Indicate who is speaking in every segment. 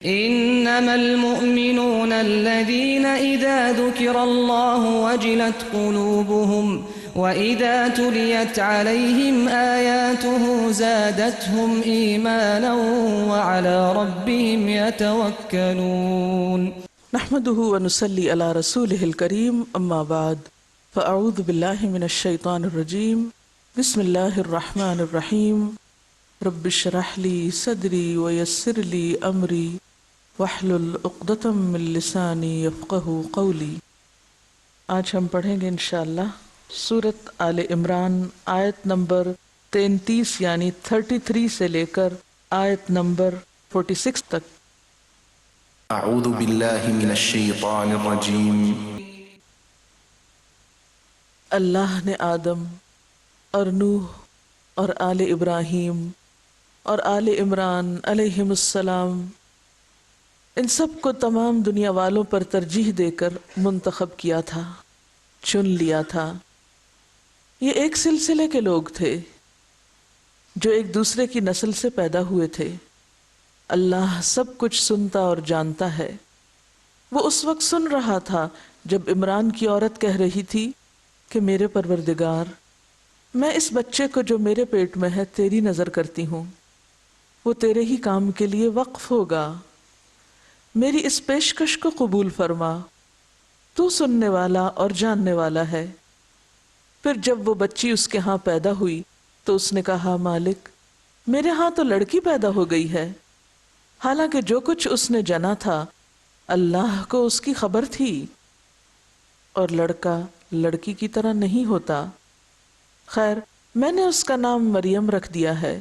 Speaker 1: انما المؤمنون الذين اذا ذكر الله وجلت قلوبهم واذا تليت عليهم آياته زادتهم ايمانا وعلى ربهم يتوكلون.
Speaker 2: نحمده ونصلي على رسوله الكريم اما بعد فاعوذ بالله من الشيطان الرجيم بسم الله الرحمن الرحيم رب اشرح لي صدري ويسر لي امري واحلل عقدة من لساني يفقهوا قولي. آج ہم پڑھیں گے انشاءاللہ سورۃ آل عمران آیت نمبر 33 یعنی 33 سے لے کر آیت نمبر 46 تک.
Speaker 3: اعوذ باللہ من الشیطان الرجیم.
Speaker 2: اللہ نے آدم اور نوح اور آل ابراہیم اور آل عمران علیہم السلام ان سب کو تمام دنیا والوں پر ترجیح دے کر منتخب کیا تھا، چن لیا تھا. یہ ایک سلسلے کے لوگ تھے جو ایک دوسرے کی نسل سے پیدا ہوئے تھے. اللہ سب کچھ سنتا اور جانتا ہے. وہ اس وقت سن رہا تھا جب عمران کی عورت کہہ رہی تھی کہ میرے پروردگار، میں اس بچے کو جو میرے پیٹ میں ہے تیری نظر کرتی ہوں، وہ تیرے ہی کام کے لیے وقف ہوگا. میری اس پیشکش کو قبول فرما، تو سننے والا اور جاننے والا ہے. پھر جب وہ بچی اس کے ہاں پیدا ہوئی تو اس نے کہا، مالک میرے ہاں تو لڑکی پیدا ہو گئی ہے. حالانکہ جو کچھ اس نے جنا تھا اللہ کو اس کی خبر تھی، اور لڑکا لڑکی کی طرح نہیں ہوتا. خیر، میں نے اس کا نام مریم رکھ دیا ہے،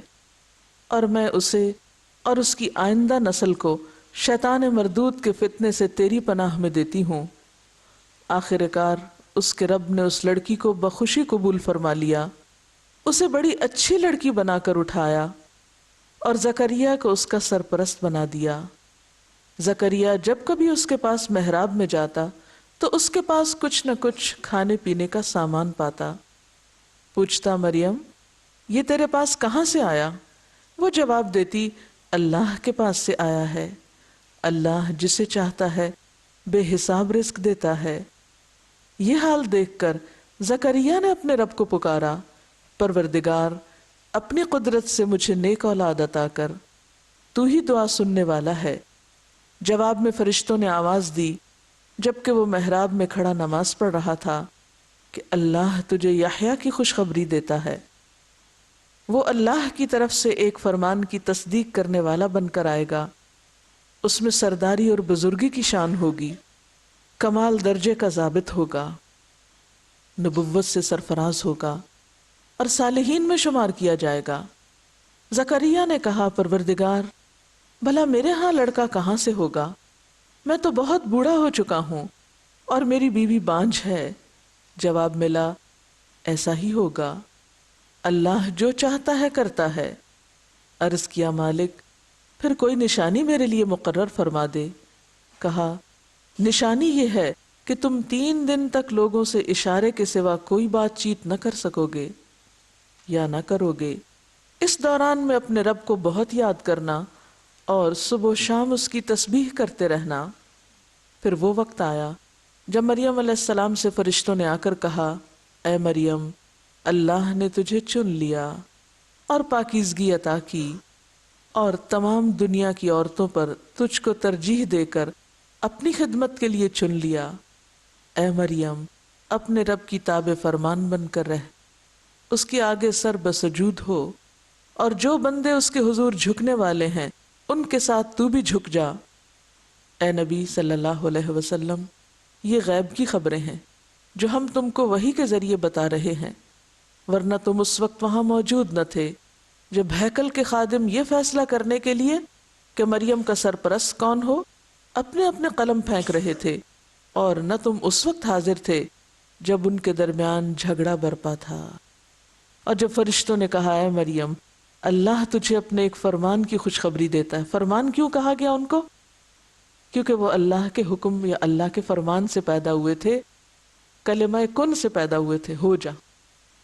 Speaker 2: اور میں اسے اور اس کی آئندہ نسل کو شیطان مردود کے فتنے سے تیری پناہ میں دیتی ہوں. آخر کار اس کے رب نے اس لڑکی کو بخوشی قبول فرما لیا، اسے بڑی اچھی لڑکی بنا کر اٹھایا اور زکریا کو اس کا سرپرست بنا دیا. زکریا جب کبھی اس کے پاس محراب میں جاتا تو اس کے پاس کچھ نہ کچھ کھانے پینے کا سامان پاتا. پوچھتا، مریم یہ تیرے پاس کہاں سے آیا؟ وہ جواب دیتی، اللہ کے پاس سے آیا ہے. اللہ جسے چاہتا ہے بے حساب رزق دیتا ہے. یہ حال دیکھ کر زکریا نے اپنے رب کو پکارا، پروردگار اپنی قدرت سے مجھے نیک اولاد عطا کر، تو ہی دعا سننے والا ہے. جواب میں فرشتوں نے آواز دی جبکہ وہ محراب میں کھڑا نماز پڑھ رہا تھا کہ اللہ تجھے یحییٰ کی خوشخبری دیتا ہے. وہ اللہ کی طرف سے ایک فرمان کی تصدیق کرنے والا بن کر آئے گا. اس میں سرداری اور بزرگی کی شان ہوگی، کمال درجے کا ضابط ہوگا، نبوت سے سرفراز ہوگا اور صالحین میں شمار کیا جائے گا. زکریا نے کہا، پروردگار بھلا میرے ہاں لڑکا کہاں سے ہوگا؟ میں تو بہت بوڑھا ہو چکا ہوں اور میری بیوی بانجھ ہے. جواب ملا، ایسا ہی ہوگا، اللہ جو چاہتا ہے کرتا ہے. عرض کیا، مالک پھر کوئی نشانی میرے لیے مقرر فرما دے. کہا، نشانی یہ ہے کہ تم 3 دن تک لوگوں سے اشارے کے سوا کوئی بات چیت نہ کر سکو گے یا نہ کرو گے. اس دوران میں اپنے رب کو بہت یاد کرنا اور صبح و شام اس کی تسبیح کرتے رہنا. پھر وہ وقت آیا جب مریم علیہ السلام سے فرشتوں نے آ کر کہا، اے مریم اللہ نے تجھے چن لیا اور پاکیزگی عطا کی اور تمام دنیا کی عورتوں پر تجھ کو ترجیح دے کر اپنی خدمت کے لیے چن لیا. اے مریم اپنے رب کی تابع فرمان بن کر رہ، اس کے آگے سر بسجود ہو، اور جو بندے اس کے حضور جھکنے والے ہیں ان کے ساتھ تو بھی جھک جا. اے نبی صلی اللہ علیہ وسلم، یہ غیب کی خبریں ہیں جو ہم تم کو وحی کے ذریعے بتا رہے ہیں، ورنہ تم اس وقت وہاں موجود نہ تھے جب ہیکل کے خادم یہ فیصلہ کرنے کے لیے کہ مریم کا سرپرست کون ہو اپنے اپنے قلم پھینک رہے تھے، اور نہ تم اس وقت حاضر تھے جب ان کے درمیان جھگڑا برپا تھا. اور جب فرشتوں نے کہا، اے مریم اللہ تجھے اپنے ایک فرمان کی خوشخبری دیتا ہے. فرمان کیوں کہا گیا ان کو؟ کیونکہ وہ اللہ کے حکم یا اللہ کے فرمان سے پیدا ہوئے تھے، کلمہ کن سے پیدا ہوئے تھے، ہو جا.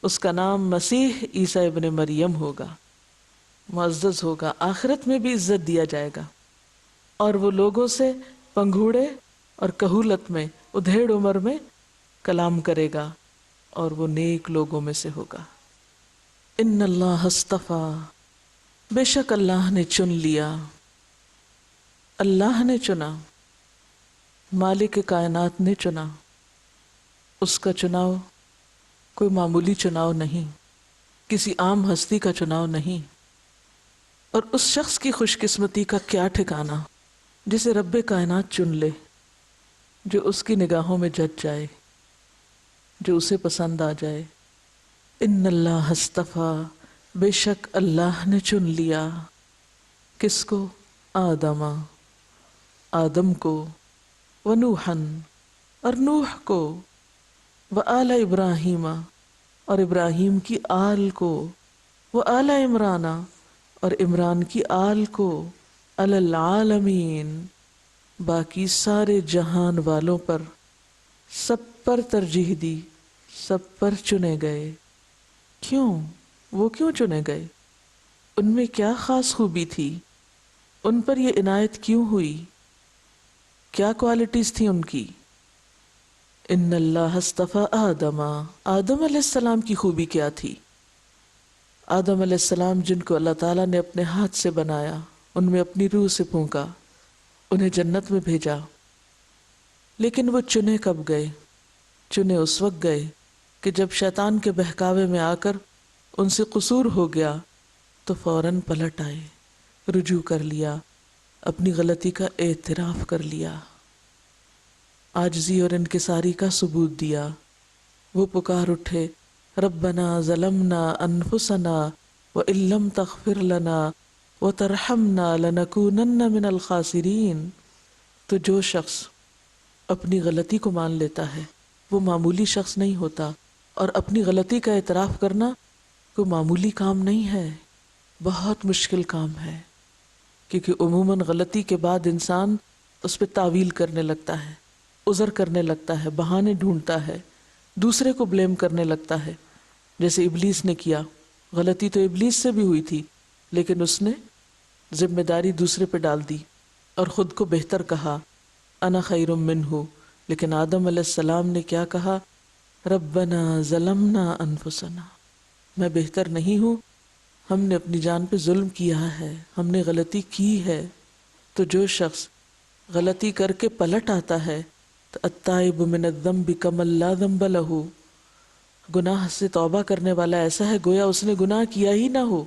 Speaker 2: اس کا نام مسیح عیسیٰ ابن مریم ہوگا، معزز ہوگا، آخرت میں بھی عزت دیا جائے گا. اور وہ لوگوں سے پنگھوڑے اور کہولت میں ادھیڑ عمر میں کلام کرے گا اور وہ نیک لوگوں میں سے ہوگا۔ ان اللہ اصطفیٰ، بے شک اللہ نے چن لیا، اللہ نے چنا، مالک کائنات نے چنا۔ اس کا چناؤ کوئی معمولی چناؤ نہیں، کسی عام ہستی کا چناؤ نہیں۔ اور اس شخص کی خوش قسمتی کا کیا ٹھکانہ جسے رب کائنات چن لے، جو اس کی نگاہوں میں جچ جائے، جو اسے پسند آ جائے۔ ان اللہ اصطفیٰ، بے شک اللہ نے چن لیا، کس کو؟ آدم کو، ونوحن اور نوح کو، وآل ابراہیم اور ابراہیم کی آل کو، وآل عمران اور عمران کی آل کو، علی العالمین باقی سارے جہان والوں پر، سب پر ترجیح دی، سب پر چنے گئے۔ کیوں؟ وہ کیوں چنے گئے؟ ان میں کیا خاص خوبی تھی؟ ان پر یہ عنایت کیوں ہوئی؟ کیا کوالٹیز تھیں ان کی؟ ان اللہ اصطفیٰ آدم علیہ السلام کی خوبی کیا تھی؟ آدم علیہ السلام جن کو اللہ تعالیٰ نے اپنے ہاتھ سے بنایا، ان میں اپنی روح سے پھونکا، انہیں جنت میں بھیجا، لیکن وہ چنے کب گئے؟ چنے اس وقت گئے کہ جب شیطان کے بہکاوے میں آ کر ان سے قصور ہو گیا تو فوراً پلٹ آئے، رجوع کر لیا، اپنی غلطی کا اعتراف کر لیا، عاجزی اور انکساری کا ثبوت دیا۔ وہ پکار اٹھے، ربنا ظلمنا انفسنا وان لم تغفر لنا وترحمنا لنکونن من الخاسرین۔ تو جو شخص اپنی غلطی کو مان لیتا ہے وہ معمولی شخص نہیں ہوتا، اور اپنی غلطی کا اعتراف کرنا کوئی معمولی کام نہیں ہے، بہت مشکل کام ہے، کیونکہ عموماً غلطی کے بعد انسان اس پہ تعویل کرنے لگتا ہے، عذر کرنے لگتا ہے، بہانے ڈھونڈتا ہے، دوسرے کو بلیم کرنے لگتا ہے، جیسے ابلیس نے کیا۔ غلطی تو ابلیس سے بھی ہوئی تھی، لیکن اس نے ذمہ داری دوسرے پہ ڈال دی اور خود کو بہتر کہا، انا خیر منہ۔ لیکن آدم علیہ السلام نے کیا کہا؟ ربنا ظلمنا انفسنا، میں بہتر نہیں ہوں، ہم نے اپنی جان پہ ظلم کیا ہے، ہم نے غلطی کی ہے۔ تو جو شخص غلطی کر کے پلٹ آتا ہے تو التائب من الذنب کمن لا ذنب لہ، گناہ سے توبہ کرنے والا ایسا ہے گویا اس نے گناہ کیا ہی نہ ہو،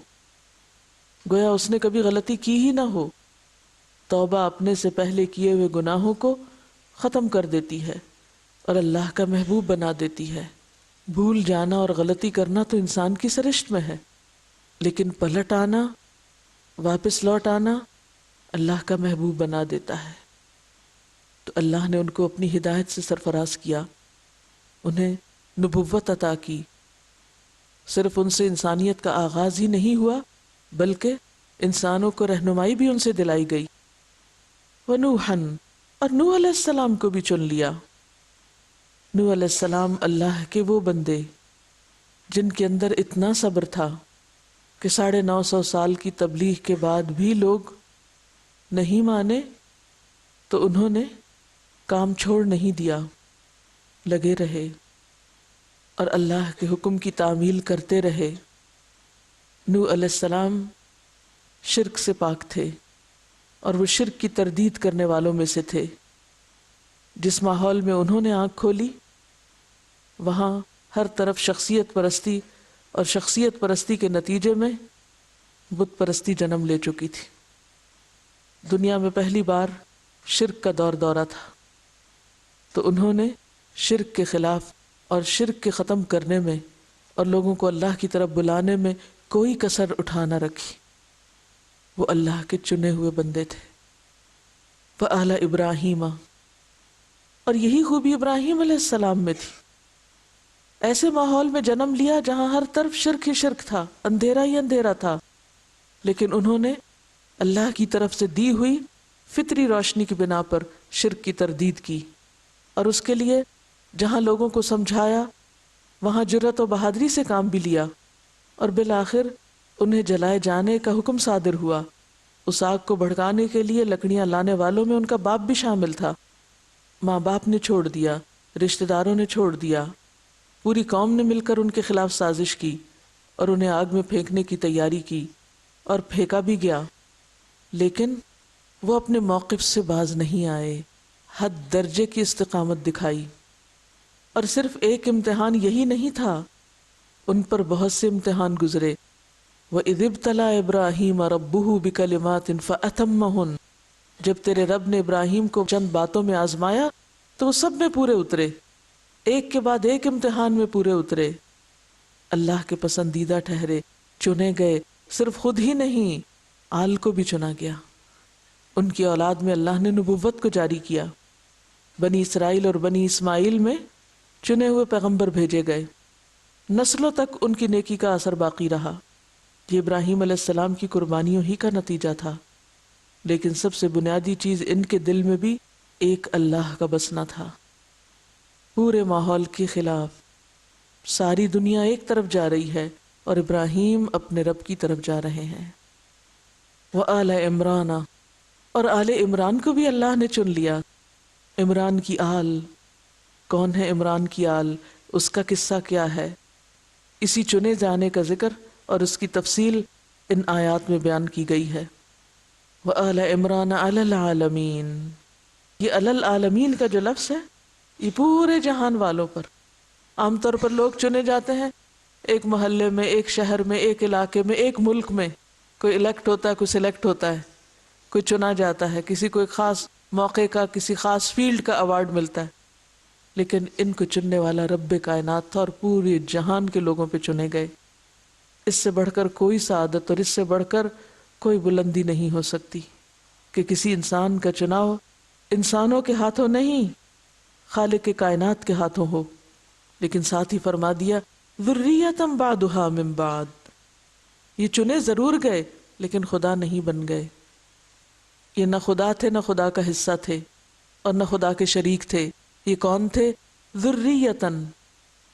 Speaker 2: گویا اس نے کبھی غلطی کی ہی نہ ہو۔ توبہ اپنے سے پہلے کیے ہوئے گناہوں کو ختم کر دیتی ہے اور اللہ کا محبوب بنا دیتی ہے۔ بھول جانا اور غلطی کرنا تو انسان کی سرشت میں ہے، لیکن پلٹ آنا، واپس لوٹ آنا اللہ کا محبوب بنا دیتا ہے۔ تو اللہ نے ان کو اپنی ہدایت سے سرفراز کیا، انہیں نبوت عطا کی۔ صرف ان سے انسانیت کا آغاز ہی نہیں ہوا بلکہ انسانوں کو رہنمائی بھی ان سے دلائی گئی۔ ونوحن، اور نوح علیہ السلام کو بھی چن لیا۔ نوح علیہ السلام اللہ کے وہ بندے جن کے اندر اتنا صبر تھا کہ 950 سال کی تبلیغ کے بعد بھی لوگ نہیں مانے تو انہوں نے کام چھوڑ نہیں دیا، لگے رہے اور اللہ کے حکم کی تعمیل کرتے رہے۔ نوح علیہ السلام شرک سے پاک تھے اور وہ شرک کی تردید کرنے والوں میں سے تھے۔ جس ماحول میں انہوں نے آنکھ کھولی وہاں ہر طرف شخصیت پرستی، اور شخصیت پرستی کے نتیجے میں بت پرستی جنم لے چکی تھی۔ دنیا میں پہلی بار شرک کا دورہ تھا، تو انہوں نے شرک کے خلاف اور شرک کے ختم کرنے میں اور لوگوں کو اللہ کی طرف بلانے میں کوئی کسر اٹھا نہ رکھی۔ وہ اللہ کے چنے ہوئے بندے تھے۔ وآل ابراہیم، اور یہی خوبی ابراہیم علیہ السلام میں تھی۔ ایسے ماحول میں جنم لیا جہاں ہر طرف شرک ہی شرک تھا، اندھیرا ہی اندھیرا تھا، لیکن انہوں نے اللہ کی طرف سے دی ہوئی فطری روشنی کی بنا پر شرک کی تردید کی، اور اس کے لیے جہاں لوگوں کو سمجھایا وہاں جرأت و بہادری سے کام بھی لیا، اور بالآخر انہیں جلائے جانے کا حکم صادر ہوا، اس آگ کو بھڑکانے کے لیے لکڑیاں لانے والوں میں ان کا باپ بھی شامل تھا. ماں باپ نے چھوڑ دیا، رشتہ داروں نے چھوڑ دیا، پوری قوم نے مل کر ان کے خلاف سازش کی اور انہیں آگ میں پھینکنے کی تیاری کی، اور پھینکا بھی گیا. لیکن وہ اپنے موقف سے باز نہیں آئے، حد درجے کی استقامت دکھائی. اور صرف ایک امتحان یہی نہیں تھا، ان پر بہت سے امتحان گزرے. وَإِذِ ابْتَلَىٰ إِبْرَاهِيمَ رَبُّهُ بِكَلِمَاتٍ فَأَتَمَّهُنَّ، جب تیرے رب نے ابراہیم کو چند باتوں میں آزمایا تو وہ سب میں پورے اترے، ایک کے بعد ایک امتحان میں پورے اترے. اللہ کے پسندیدہ ٹھہرے، چنے گئے. صرف خود ہی نہیں، آل کو بھی چنا گیا. ان کی اولاد میں اللہ نے نبوت کو جاری کیا. بنی اسرائیل اور بنی اسماعیل میں چنے ہوئے پیغمبر بھیجے گئے. نسلوں تک ان کی نیکی کا اثر باقی رہا. یہ ابراہیم علیہ السلام کی قربانیوں ہی کا نتیجہ تھا. لیکن سب سے بنیادی چیز ان کے دل میں بھی ایک اللہ کا بسنا تھا. پورے ماحول کے خلاف ساری دنیا ایک طرف جا رہی ہے اور ابراہیم اپنے رب کی طرف جا رہے ہیں. وآل عمران، اور آل عمران کو بھی اللہ نے چن لیا. عمران کی آل کون ہے؟ عمران کی آل، اس کا قصہ کیا ہے؟ اسی چنے جانے کا ذکر اور اس کی تفصیل ان آیات میں بیان کی گئی ہے. وآل عمران علی العالمین، یہ علی العالمین کا جو لفظ ہے یہ پورے جہان والوں پر. عام طور پر لوگ چنے جاتے ہیں ایک محلے میں، ایک شہر میں، ایک علاقے میں، ایک ملک میں. کوئی الیکٹ ہوتا ہے، کوئی سلیکٹ ہوتا ہے، کوئی چنا جاتا ہے، کسی کو ایک خاص موقع کا، کسی خاص فیلڈ کا ایوارڈ ملتا ہے. لیکن ان کو چننے والا رب کائنات تھا اور پورے جہان کے لوگوں پہ چنے گئے. اس سے بڑھ کر کوئی سعادت اور اس سے بڑھ کر کوئی بلندی نہیں ہو سکتی کہ کسی انسان کا چناؤ انسانوں کے ہاتھوں نہیں، خالق کائنات کے ہاتھوں ہو. لیکن ساتھ ہی فرما دیا ذریۃ بعضھا من بعض، یہ چنے ضرور گئے لیکن خدا نہیں بن گئے. یہ نہ خدا تھے، نہ خدا کا حصہ تھے، اور نہ خدا کے شریک تھے. یہ کون تھے؟ ذریۃً،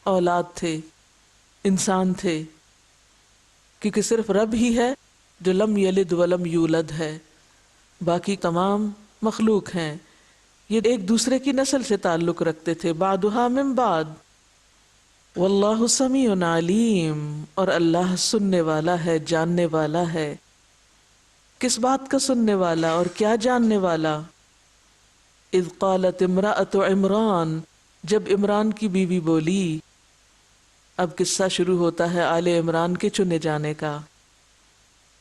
Speaker 2: اولاد تھے، انسان تھے. کیونکہ صرف رب ہی ہے جو لم یلد ولم یولد ہے، باقی تمام مخلوق ہیں. یہ ایک دوسرے کی نسل سے تعلق رکھتے تھے. بعضھا من بعض. واللہ سمیع علیم، اور اللہ سننے والا ہے، جاننے والا ہے. کس بات کا سننے والا اور کیا جاننے والا؟ اذ قالت امرأۃ عمران، جب عمران کی بیوی بولی. اب قصہ شروع ہوتا ہے آل عمران کے چنے جانے کا.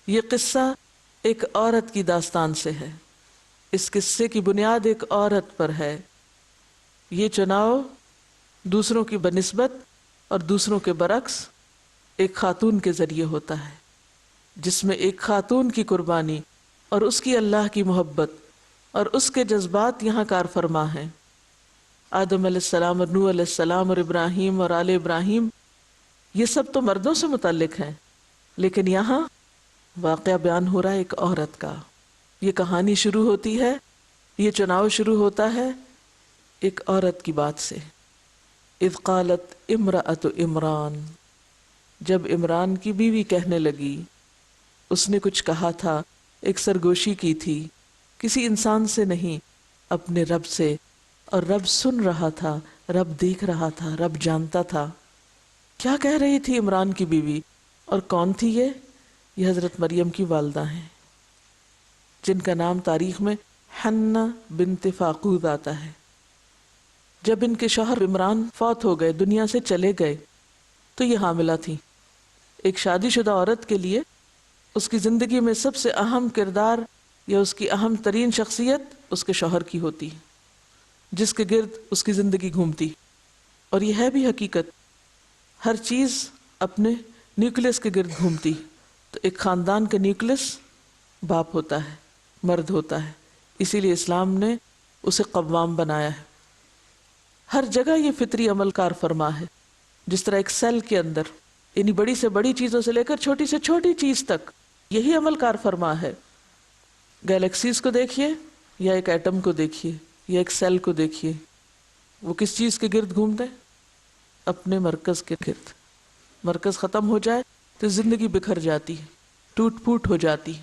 Speaker 2: یہ قصہ ایک عورت کی داستان سے ہے. اس قصے کی بنیاد ایک عورت پر ہے. یہ چناؤ دوسروں کی بنسبت اور دوسروں کے برعکس ایک خاتون کے ذریعے ہوتا ہے، جس میں ایک خاتون کی قربانی اور اس کی اللہ کی محبت اور اس کے جذبات یہاں کار فرما ہیں. آدم علیہ السلام اور نوح علیہ السلام اور ابراہیم اور آل ابراہیم، یہ سب تو مردوں سے متعلق ہیں، لیکن یہاں واقعہ بیان ہو رہا ہے ایک عورت کا. یہ کہانی شروع ہوتی ہے، یہ چناؤ شروع ہوتا ہے ایک عورت کی بات سے. اذ قالت امرأۃ عمران، جب عمران کی بیوی کہنے لگی. اس نے کچھ کہا تھا، ایک سرگوشی کی تھی، کسی انسان سے نہیں، اپنے رب سے. اور رب سن رہا تھا، رب دیکھ رہا تھا، رب جانتا تھا. کیا کہہ رہی تھی عمران کی بیوی؟ اور کون تھی یہ حضرت مریم کی والدہ ہیں، جن کا نام تاریخ میں حنہ بنت فاقود آتا ہے. جب ان کے شوہر عمران فوت ہو گئے، دنیا سے چلے گئے، تو یہ حاملہ تھی. ایک شادی شدہ عورت کے لیے اس کی زندگی میں سب سے اہم کردار یا اس کی اہم ترین شخصیت اس کے شوہر کی ہوتی، جس کے گرد اس کی زندگی گھومتی. اور یہ ہے بھی حقیقت، ہر چیز اپنے نیوکلس کے گرد گھومتی. تو ایک خاندان کا نیوکلس باپ ہوتا ہے، مرد ہوتا ہے. اسی لیے اسلام نے اسے قوام بنایا ہے. ہر جگہ یہ فطری عمل کار فرما ہے. جس طرح ایک سیل کے اندر، یعنی بڑی سے بڑی چیزوں سے لے کر چھوٹی سے چھوٹی چیز تک یہی عمل کار فرما ہے. گیلیکسیز کو دیکھیے یا ایک ایٹم کو دیکھیے یا ایک سیل کو دیکھیے، وہ کس چیز کے گرد گھومتے ہیں؟ اپنے مرکز کے گرد. مرکز ختم ہو جائے تو زندگی بکھر جاتی ہے، ٹوٹ پھوٹ ہو جاتی ہے.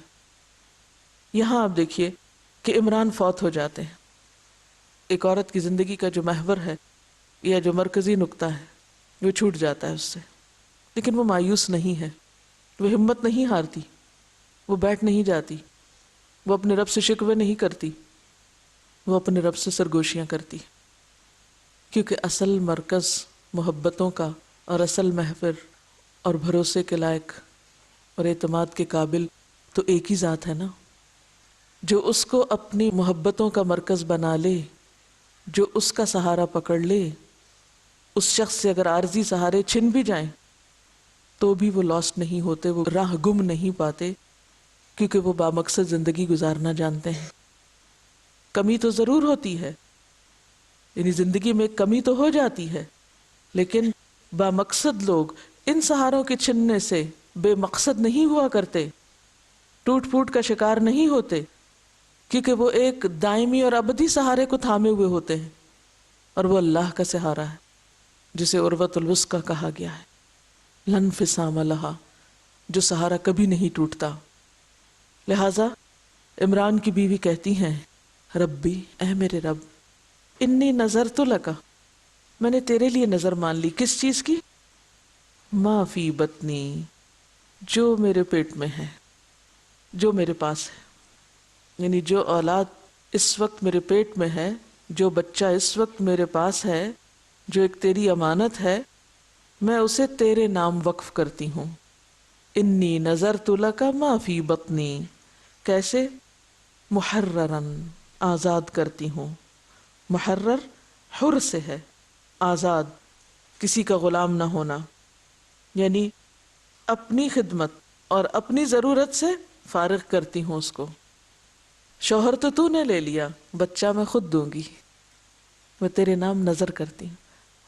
Speaker 2: یہاں آپ دیکھیے کہ عمران فوت ہو جاتے ہیں. ایک عورت کی زندگی کا جو محور ہے یا جو مرکزی نقطہ ہے وہ چھوٹ جاتا ہے اس سے، لیکن وہ مایوس نہیں ہے، وہ ہمت نہیں ہارتی، وہ بیٹھ نہیں جاتی، وہ اپنے رب سے شکوے نہیں کرتی، وہ اپنے رب سے سرگوشیاں کرتی، کیونکہ اصل مرکز محبتوں کا اور اصل محور اور بھروسے کے لائق اور اعتماد کے قابل تو ایک ہی ذات ہے نا، جو اس کو اپنی محبتوں کا مرکز بنا لے، جو اس کا سہارا پکڑ لے. اس شخص سے اگر عارضی سہارے چھن بھی جائیں تو بھی وہ لاسٹ نہیں ہوتے، وہ راہ گم نہیں پاتے، کیونکہ وہ بامقصد زندگی گزارنا جانتے ہیں. کمی تو ضرور ہوتی ہے، یعنی زندگی میں کمی تو ہو جاتی ہے، لیکن بامقصد لوگ ان سہاروں کے چھننے سے بے مقصد نہیں ہوا کرتے، ٹوٹ پھوٹ کا شکار نہیں ہوتے، کیونکہ وہ ایک دائمی اور ابدی سہارے کو تھامے ہوئے ہوتے ہیں، اور وہ اللہ کا سہارا ہے جسے عروۃ الوثقی کہا گیا ہے، لن انفصام لہا، جو سہارا کبھی نہیں ٹوٹتا. لہذا عمران کی بیوی کہتی ہیں ربی، اے میرے رب، انی نظرت لک، میں نے تیرے لیے نظر مان لی. کس چیز کی؟ ما فی بطنی، جو میرے پیٹ میں ہے، جو میرے پاس ہے، یعنی جو اولاد اس وقت میرے پیٹ میں ہے، جو بچہ اس وقت میرے پاس ہے، جو ایک تیری امانت ہے، میں اسے تیرے نام وقف کرتی ہوں. انی نظرت لک ما فی بطنی، کیسے؟ محررن، آزاد کرتی ہوں. محرر حر سے ہے، آزاد، کسی کا غلام نہ ہونا، یعنی اپنی خدمت اور اپنی ضرورت سے فارغ کرتی ہوں اس کو. شوہر تو نے لے لیا، بچہ میں خود دوں گی، میں تیرے نام نظر کرتی ہوں.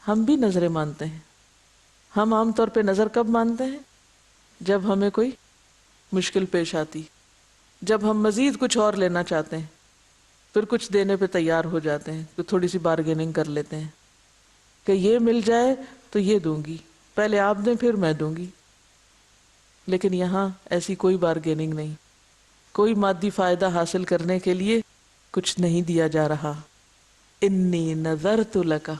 Speaker 2: ہم بھی نظریں مانتے ہیں. ہم عام طور پہ نظر کب مانتے ہیں؟ جب ہمیں کوئی مشکل پیش آتی، جب ہم مزید کچھ اور لینا چاہتے ہیں، پھر کچھ دینے پہ تیار ہو جاتے ہیں، تو تھوڑی سی بارگیننگ کر لیتے ہیں کہ یہ مل جائے تو یہ دوں گی، پہلے آپ دیں پھر میں دوں گی. لیکن یہاں ایسی کوئی بارگیننگ نہیں، کوئی مادی فائدہ حاصل کرنے کے لیے کچھ نہیں دیا جا رہا. انی نظرت لک،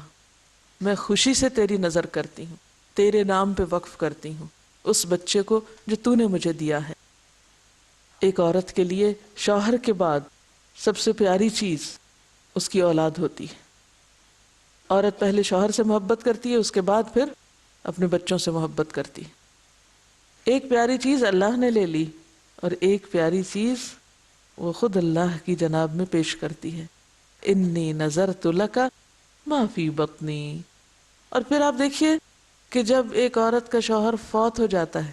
Speaker 2: میں خوشی سے تیری نظر کرتی ہوں، تیرے نام پہ وقف کرتی ہوں اس بچے کو جو تو نے مجھے دیا ہے. ایک عورت کے لیے شوہر کے بعد سب سے پیاری چیز اس کی اولاد ہوتی ہے. عورت پہلے شوہر سے محبت کرتی ہے، اس کے بعد پھر اپنے بچوں سے محبت کرتی ہے. ایک پیاری چیز اللہ نے لے لی اور ایک پیاری چیز وہ خود اللہ کی جناب میں پیش کرتی ہے. انی نظرت لک ما فی بطنی. اور پھر آپ دیکھیے کہ جب ایک عورت کا شوہر فوت ہو جاتا ہے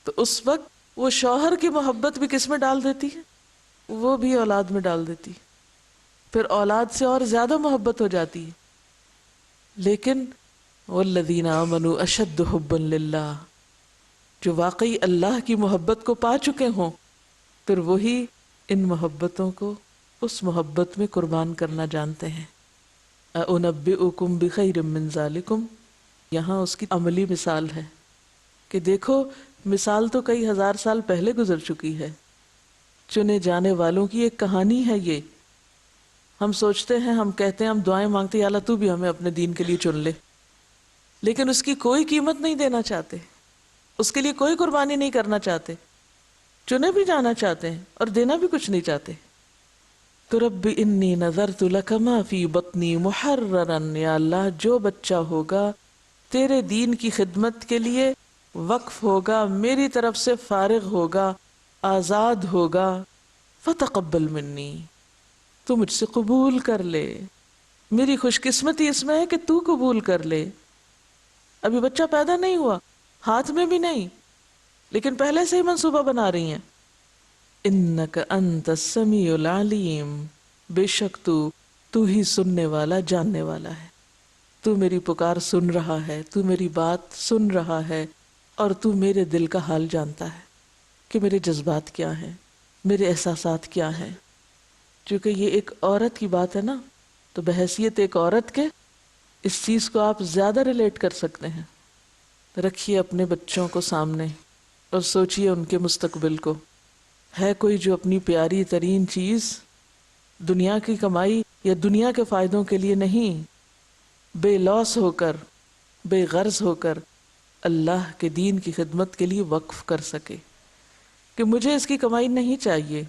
Speaker 2: تو اس وقت وہ شوہر کی محبت بھی کس میں ڈال دیتی ہے؟ وہ بھی اولاد میں ڈال دیتی ہے، پھر اولاد سے اور زیادہ محبت ہو جاتی ہے. لیکن والذین آمنوا اشد حبا للہ، جو واقعی اللہ کی محبت کو پا چکے ہوں، پھر وہی ان محبتوں کو اس محبت میں قربان کرنا جانتے ہیں. اُنَبِّئُكُمْ بِخَيْرٍ مِّن ذَلِكُمْ، یہاں اس کی عملی مثال ہے کہ دیکھو، مثال تو کئی ہزار سال پہلے گزر چکی ہے. چنے جانے والوں کی ایک کہانی ہے یہ. ہم سوچتے ہیں، ہم کہتے ہیں، ہم دعائیں مانگتے ہیں، یا اللہ تو بھی ہمیں اپنے دین کے لیے چن لے، لیکن اس کی کوئی قیمت نہیں دینا چاہتے، اس کے لیے کوئی قربانی نہیں کرنا چاہتے. چنے بھی جانا چاہتے ہیں اور دینا بھی کچھ نہیں چاہتے. تو رب انی نظرت لک ما فی بطنی محررن، یا اللہ جو بچہ ہوگا تیرے دین کی خدمت کے لیے وقف ہوگا، میری طرف سے فارغ ہوگا، آزاد ہوگا، فتقبل منی، تو مجھ سے قبول کر لے. میری خوش قسمتی اس میں ہے کہ تو قبول کر لے. ابھی بچہ پیدا نہیں ہوا، ہاتھ میں بھی نہیں، لیکن پہلے سے ہی منصوبہ بنا رہی ہیں. انک انت السمیع العلیم، بے شک تو ہی سننے والا، جاننے والا ہے. تو میری پکار سن رہا ہے، تو میری بات سن رہا ہے، اور تو میرے دل کا حال جانتا ہے کہ میرے جذبات کیا ہیں، میرے احساسات کیا ہیں. چونکہ یہ ایک عورت کی بات ہے نا، تو بحیثیت ایک عورت کے اس چیز کو آپ زیادہ ریلیٹ کر سکتے ہیں. رکھیے اپنے بچوں کو سامنے اور سوچئے ان کے مستقبل کو. ہے کوئی جو اپنی پیاری ترین چیز دنیا کی کمائی یا دنیا کے فائدوں کے لیے نہیں، بے لوث ہو کر، بے غرض ہو کر اللہ کے دین کی خدمت کے لیے وقف کر سکے کہ مجھے اس کی کمائی نہیں چاہیے،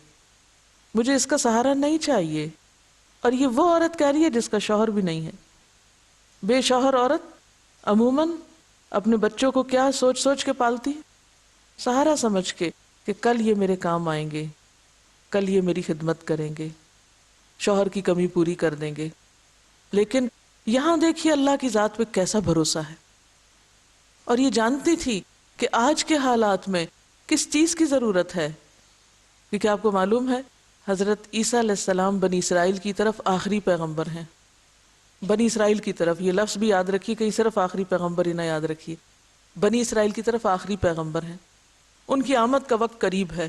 Speaker 2: مجھے اس کا سہارا نہیں چاہیے؟ اور یہ وہ عورت کہہ رہی ہے جس کا شوہر بھی نہیں ہے۔ بے شوہر عورت عموماً اپنے بچوں کو کیا سوچ سوچ کے پالتی، سہارا سمجھ کے کہ کل یہ میرے کام آئیں گے، کل یہ میری خدمت کریں گے، شوہر کی کمی پوری کر دیں گے۔ لیکن یہاں دیکھیے اللہ کی ذات پہ کیسا بھروسہ ہے، اور یہ جانتی تھی کہ آج کے حالات میں کس چیز کی ضرورت ہے، کیونکہ آپ کو معلوم ہے حضرت عیسیٰ علیہ السلام بنی اسرائیل کی طرف آخری پیغمبر ہیں۔ بنی اسرائیل کی طرف، یہ لفظ بھی یاد رکھیے، کہیں صرف آخری پیغمبر ہی نہ یاد رکھیے، بنی اسرائیل کی طرف آخری پیغمبر ہیں۔ ان کی آمد کا وقت قریب ہے،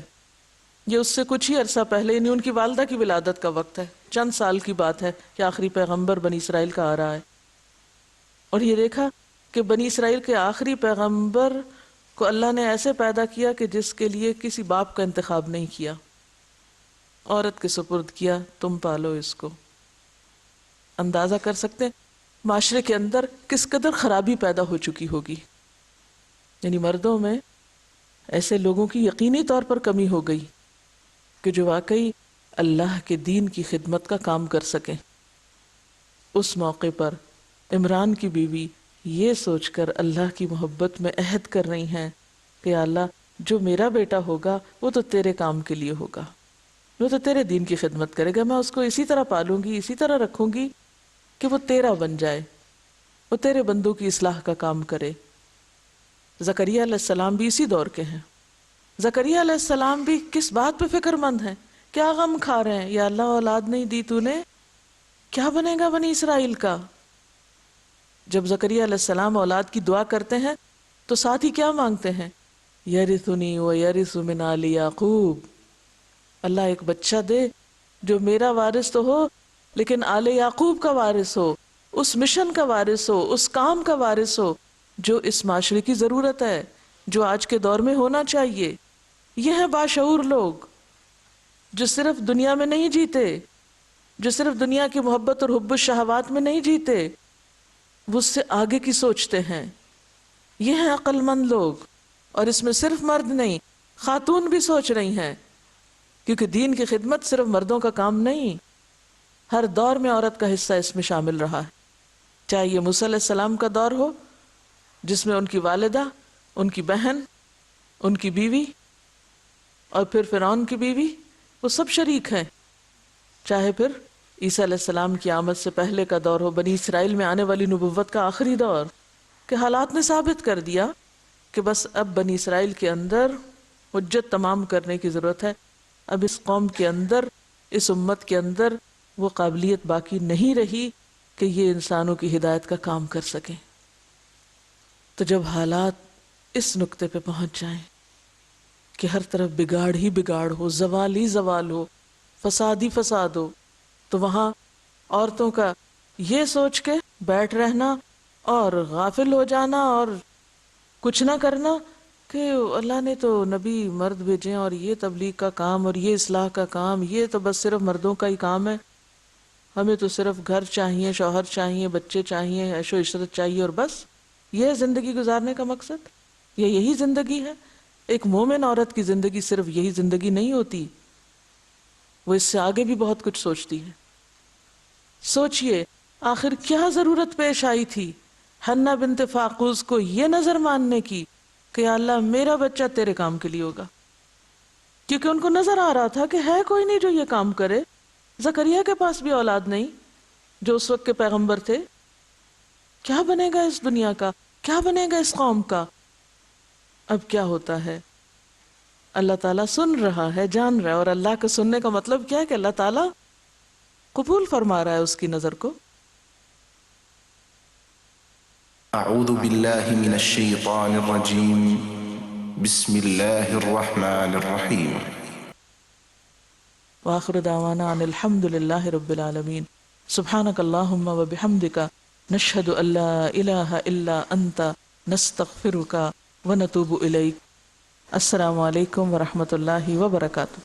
Speaker 2: یہ اس سے کچھ ہی عرصہ پہلے، یعنی ان کی والدہ کی ولادت کا وقت ہے، چند سال کی بات ہے کہ آخری پیغمبر بنی اسرائیل کا آ رہا ہے۔ اور یہ دیکھا کہ بنی اسرائیل کے آخری پیغمبر کو اللہ نے ایسے پیدا کیا کہ جس کے لیے کسی باپ کا انتخاب نہیں کیا، عورت کے سپرد کیا، تم پالو اس کو۔ اندازہ کر سکتے ہیں معاشرے کے اندر کس قدر خرابی پیدا ہو چکی ہوگی، یعنی مردوں میں ایسے لوگوں کی یقینی طور پر کمی ہو گئی کہ جو واقعی اللہ کے دین کی خدمت کا کام کر سکیں۔ اس موقع پر عمران کی بیوی یہ سوچ کر اللہ کی محبت میں عہد کر رہی ہیں کہ یا اللہ جو میرا بیٹا ہوگا وہ تو تیرے کام کے لیے ہوگا، وہ تو تیرے دین کی خدمت کرے گا، میں اس کو اسی طرح پالوں گی، اسی طرح رکھوں گی کہ وہ تیرا بن جائے، وہ تیرے بندوں کی اصلاح کا کام کرے۔ زکریا علیہ السلام بھی اسی دور کے ہیں۔ زکریا علیہ السلام بھی کس بات پہ فکر مند ہیں، کیا غم کھا رہے ہیں، یا اللہ اولاد نہیں دی تو نے، کیا بنے گا بنی اسرائیل کا؟ جب زکریا علیہ السلام اولاد کی دعا کرتے ہیں تو ساتھ ہی کیا مانگتے ہیں؟ یرثنی و یرث من آل یعقوب، اللہ ایک بچہ دے جو میرا وارث تو ہو لیکن آل یعقوب کا وارث ہو، اس مشن کا وارث ہو، اس کام کا وارث ہو جو اس معاشرے کی ضرورت ہے، جو آج کے دور میں ہونا چاہیے۔ یہ ہیں باشعور لوگ جو صرف دنیا میں نہیں جیتے، جو صرف دنیا کی محبت اور حب الشہوات میں نہیں جیتے، وہ اس سے آگے کی سوچتے ہیں۔ یہ ہیں عقل مند لوگ، اور اس میں صرف مرد نہیں، خاتون بھی سوچ رہی ہیں، کیونکہ دین کی خدمت صرف مردوں کا کام نہیں، ہر دور میں عورت کا حصہ اس میں شامل رہا ہے۔ چاہے یہ موسیٰ علیہ السلام کا دور ہو جس میں ان کی والدہ، ان کی بہن، ان کی بیوی اور پھر فرعون کی بیوی، وہ سب شریک ہیں، چاہے پھر عیسیٰ علیہ السلام کی آمد سے پہلے کا دور ہو، بنی اسرائیل میں آنے والی نبوت کا آخری دور، کہ حالات نے ثابت کر دیا کہ بس اب بنی اسرائیل کے اندر حجت تمام کرنے کی ضرورت ہے، اب اس قوم کے اندر، اس امت کے اندر وہ قابلیت باقی نہیں رہی کہ یہ انسانوں کی ہدایت کا کام کر سکیں۔ تو جب حالات اس نقطے پہ پہنچ جائیں کہ ہر طرف بگاڑ ہی بگاڑ ہو، زوال ہی زوال ہو، فساد ہی فساد ہو، تو وہاں عورتوں کا یہ سوچ کے بیٹھ رہنا اور غافل ہو جانا اور کچھ نہ کرنا کہ اللہ نے تو نبی مرد بھیجے اور یہ تبلیغ کا کام اور یہ اصلاح کا کام، یہ تو بس صرف مردوں کا ہی کام ہے، ہمیں تو صرف گھر چاہیے، شوہر چاہیے، بچے چاہیے، عیش و عشرت چاہیے، اور بس یہ زندگی گزارنے کا مقصد، یہ یہی زندگی ہے۔ ایک مومن عورت کی زندگی صرف یہی زندگی نہیں ہوتی، وہ اس سے آگے بھی بہت کچھ سوچتی ہے۔ سوچئے آخر کیا ضرورت پیش آئی تھی حنہ بنت فاقوس کو یہ نظر ماننے کی کہ یا اللہ میرا بچہ تیرے کام کے لیے ہوگا، کیونکہ ان کو نظر آ رہا تھا کہ ہے کوئی نہیں جو یہ کام کرے۔ زکریا کے پاس بھی اولاد نہیں جو اس وقت کے پیغمبر تھے، کیا بنے گا اس دنیا کا، کیا بنے گا اس قوم کا؟ اب کیا ہوتا ہے؟ اللہ تعالیٰ سن رہا ہے، جان رہا ہے، اور اللہ کے سننے کا مطلب کیا ہے کہ اللہ تعالیٰ قبول فرما رہا ہے اس کی نظر کو۔
Speaker 3: اعوذ باللہ من الشیطان الرجیم بسم اللہ الرحمن الرحیم
Speaker 2: وآخر دعوانا ان الحمد للہ رب العالمین سبحانک اللہم و بحمدک نشہد ان لا الہ الا انت نستغفرک ونتوب الیک۔ السلام علیکم ورحمۃ اللہ وبرکاتہ۔